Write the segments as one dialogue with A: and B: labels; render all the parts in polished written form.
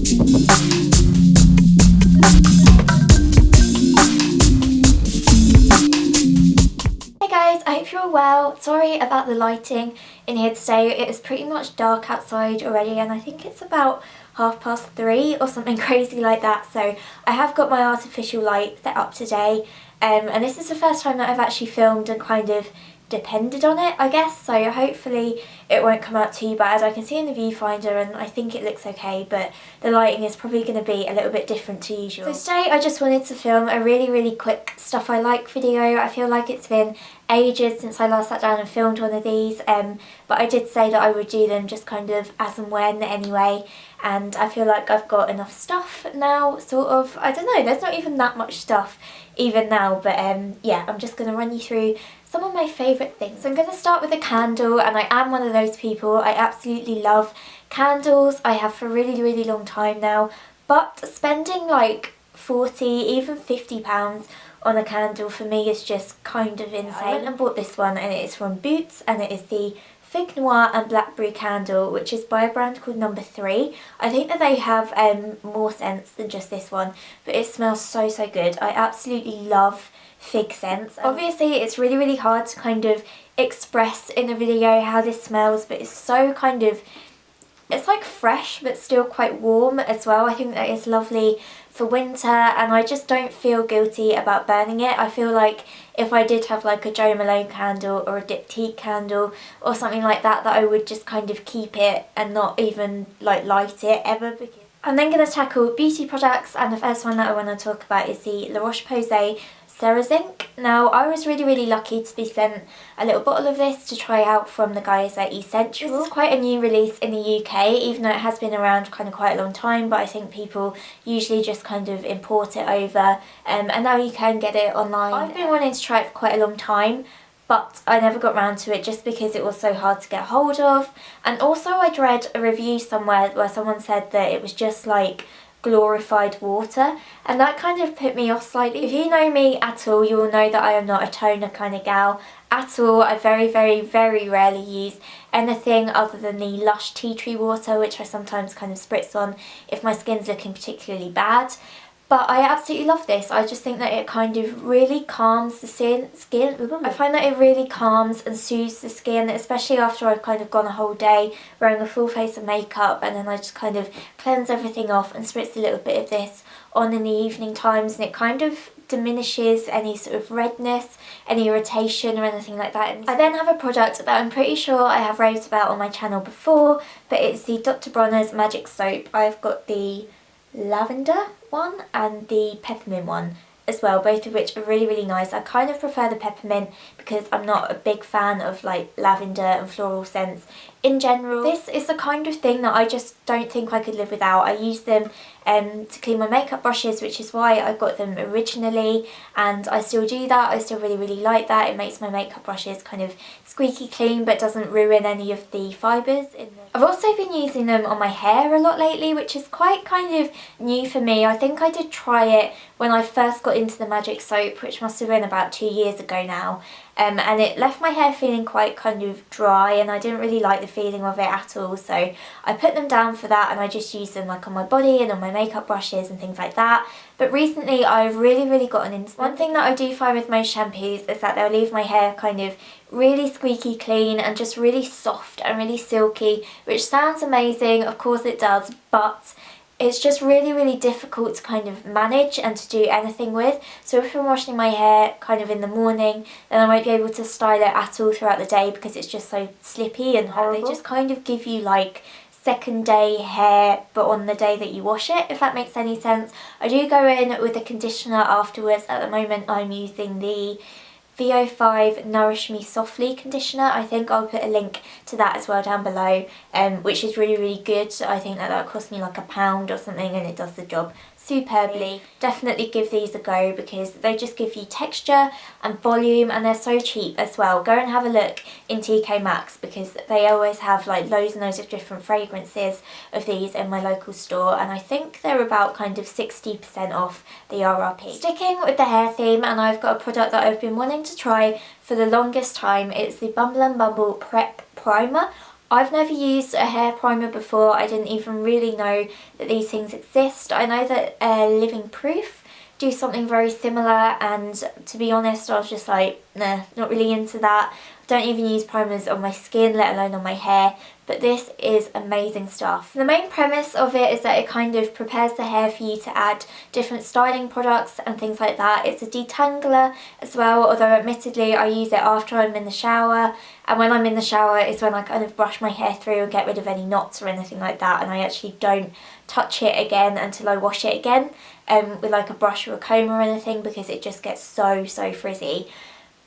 A: Hey guys, I hope you're well. Sorry about the lighting in here today. It is pretty much dark outside already and I think it's about 3:30 or something crazy like that. So I have got my artificial light set up today and this is the first time that I've actually filmed and kind of depended on it, I guess, so hopefully it won't come out too bad. I can see in the viewfinder and I think it looks okay, but the lighting is probably going to be a little bit different to usual. So today I just wanted to film a really quick stuff I like video. I feel like it's been ages since I last sat down and filmed one of these, but I did say that I would do them just kind of as and when anyway, and I feel like I've got enough stuff now, sort of. I don't know, there's not even that much stuff even now, but yeah, I'm just going to run you through some of my favourite things. So I'm going to start with a candle, and I am one of those people. I absolutely love candles. I have for a really long time now, but spending like 40, even £50 on a candle for me is just kind of insane. I went and bought this one and it is from Boots and it is the Fig Noir and Blackberry candle, which is by a brand called No. 3. I think that they have more scents than just this one, but it smells so good. I absolutely love fig scents. Obviously it's really hard to kind of express in a video how this smells, but it's so kind of, it's like fresh but still quite warm as well. I think that is lovely for winter and I just don't feel guilty about burning it. I feel like if I did have like a Jo Malone candle or a Diptyque candle or something like that, that I would just kind of keep it and not even like light it ever. Because I'm then going to tackle beauty products, and the first one that I want to talk about is the La Roche-Posay Cerazinc. Now I was really lucky to be sent a little bottle of this to try out from the guys at Essential. This is quite a new release in the UK, even though it has been around kind of quite a long time, but I think people usually just kind of import it over and now you can get it online. I've been wanting to try it for quite a long time, but I never got round to it just because it was so hard to get hold of, and also I'd read a review somewhere where someone said that it was just like glorified water, and that kind of put me off slightly. If you know me at all, you will know that I am not a toner kind of gal at all. I very rarely use anything other than the Lush tea tree water, which I sometimes kind of spritz on if my skin's looking particularly bad. But I absolutely love this. I just think that it kind of really calms the skin. I find that it really calms and soothes the skin, especially after I've kind of gone a whole day wearing a full face of makeup, and then I just kind of cleanse everything off and spritz a little bit of this on in the evening times, and it kind of diminishes any sort of redness, any irritation or anything like that. I then have a product that I'm pretty sure I have raved about on my channel before, but it's the Dr. Bronner's Magic Soap. I've got the lavender one and the peppermint one as well, both of which are really nice. I kind of prefer the peppermint because I'm not a big fan of like lavender and floral scents in general. This is the kind of thing that I just don't think I could live without. I use them to clean my makeup brushes, which is why I got them originally, and I still do that. I still really like that. It makes my makeup brushes kind of squeaky clean but doesn't ruin any of the fibres in them. I've also been using them on my hair a lot lately, which is quite kind of new for me. I think I did try it when I first got into the Magic Soap, which must have been about 2 years ago now. And it left my hair feeling quite kind of dry, and I didn't really like the feeling of it at all, so I put them down for that and I just use them like on my body and on my makeup brushes and things like that. But recently I've really gotten into them. One thing that I do find with most shampoos is that they'll leave my hair kind of really squeaky clean and just really soft and really silky, which sounds amazing, of course it does, but it's just really difficult to kind of manage and to do anything with. So if I'm washing my hair kind of in the morning, then I won't be able to style it at all throughout the day because it's just so slippy and horrible. They just kind of give you like second day hair but on the day that you wash it, if that makes any sense. I do go in with a conditioner afterwards. At the moment I'm using the VO5 Nourish Me Softly conditioner. I think I'll put a link to that as well down below, which is really good. I think that cost me like £1 or something, and it does the job superbly. Definitely give these a go because they just give you texture and volume, and they're so cheap as well. Go and have a look in TK Maxx because they always have like loads and loads of different fragrances of these in my local store, and I think they're about kind of 60% off the RRP. Sticking with the hair theme, and I've got a product that I've been wanting to try for the longest time. It's the Bumble and Bumble Prep Primer. I've never used a hair primer before. I didn't even really know that these things exist. I know that Living Proof do something very similar, and to be honest, I was just like, nah, not really into that. I don't even use primers on my skin, let alone on my hair, but this is amazing stuff. The main premise of it is that it kind of prepares the hair for you to add different styling products and things like that. It's a detangler as well, although admittedly I use it after I'm in the shower, and when I'm in the shower is when I kind of brush my hair through and get rid of any knots or anything like that, and I actually don't touch it again until I wash it again with like a brush or a comb or anything, because it just gets so frizzy.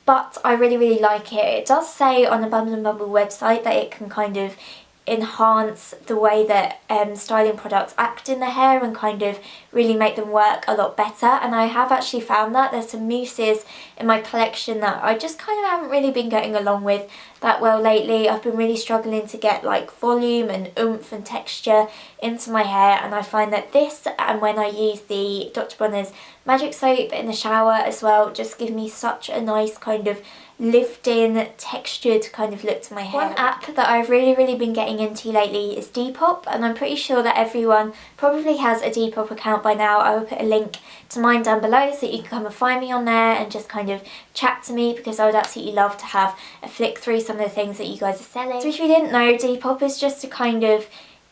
A: But I really like it. It does say on the Bumble and Bumble website that it can kind of enhance the way that styling products act in the hair and kind of really make them work a lot better, and I have actually found that. There's some mousses in my collection that I just kind of haven't really been getting along with that well lately. I've been really struggling to get like volume and oomph and texture into my hair, and I find that this, and when I use the Dr. Bronner's Magic Soap in the shower as well, just give me such a nice kind of lived-in, textured kind of look to my hair. One app that I've really been getting into lately is Depop, and I'm pretty sure that everyone probably has a Depop account by now. I will put a link to mine down below so that you can come and find me on there and just kind of chat to me, because I would absolutely love to have a flick through some of the things that you guys are selling. So if you didn't know, Depop is just a kind of,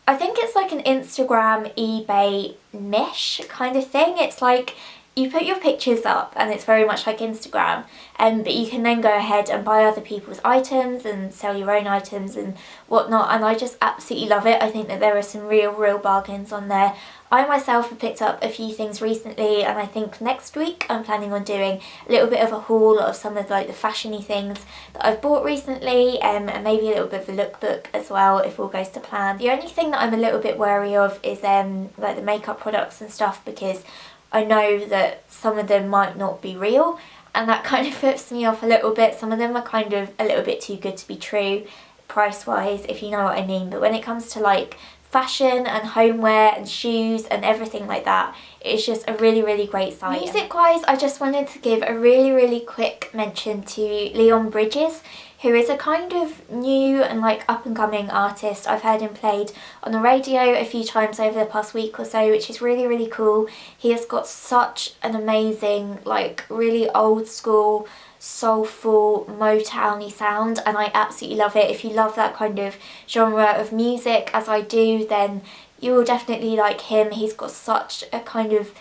A: I think it's like an Instagram, eBay mesh kind of thing. It's like you put your pictures up and it's very much like Instagram, but you can then go ahead and buy other people's items and sell your own items and whatnot, and I just absolutely love it. I think that there are some real bargains on there. I myself have picked up a few things recently, and I think next week I'm planning on doing a little bit of a haul of some of like the fashiony things that I've bought recently, and maybe a little bit of a lookbook as well if all goes to plan. The only thing that I'm a little bit wary of is like the makeup products and stuff, because I know that some of them might not be real, and that kind of puts me off a little bit. Some of them are kind of a little bit too good to be true price wise, if you know what I mean. But when it comes to like fashion and homeware and shoes and everything like that, it's just a really great site. Music wise, I just wanted to give a really quick mention to Leon Bridges, who is a kind of new and like up and coming artist. I've heard him played on the radio a few times over the past week or so, which is really cool. He has got such an amazing, like really old school, soulful, Motown-y sound, and I absolutely love it. If you love that kind of genre of music as I do, then you will definitely like him. He's got such a kind of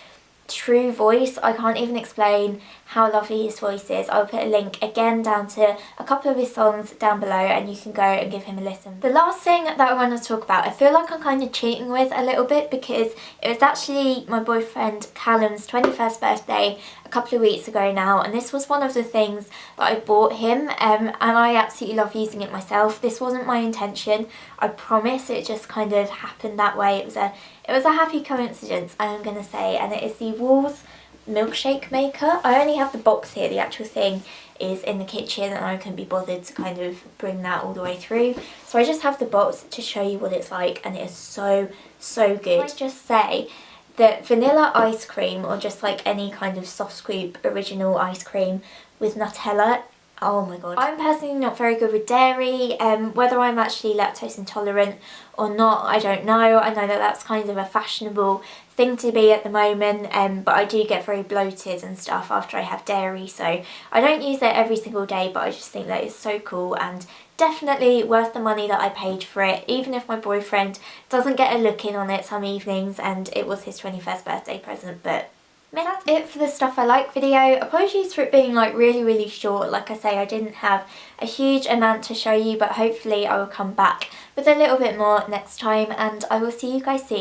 A: true voice. I can't even explain how lovely his voice is. I'll put a link again down to a couple of his songs down below, and you can go and give him a listen. The last thing that I want to talk about, I feel like I'm kind of cheating with a little bit, because it was actually my boyfriend Callum's 21st birthday a couple of weeks ago now, and this was one of the things that I bought him, and I absolutely love using it myself. This wasn't my intention, I promise. It just kind of happened that way. It was a happy coincidence, I am gonna say, and it is the Walls milkshake maker. I only have the box here, the actual thing is in the kitchen, and I couldn't be bothered to kind of bring that all the way through, so I just have the box to show you what it's like, and it is so good. I just say that vanilla ice cream, or just like any kind of soft scoop original ice cream with Nutella, oh my god. I'm personally not very good with dairy, whether I'm actually lactose intolerant or not, I don't know. I know that that's kind of a fashionable thing to be at the moment, but I do get very bloated and stuff after I have dairy, so I don't use it every single day, but I just think that it's so cool and definitely worth the money that I paid for it, even if my boyfriend doesn't get a look in on it some evenings, and it was his 21st birthday present. But that's it for the stuff I like video. Apologies for it being like really short. Like I say, I didn't have a huge amount to show you, but hopefully I will come back with a little bit more next time, and I will see you guys soon.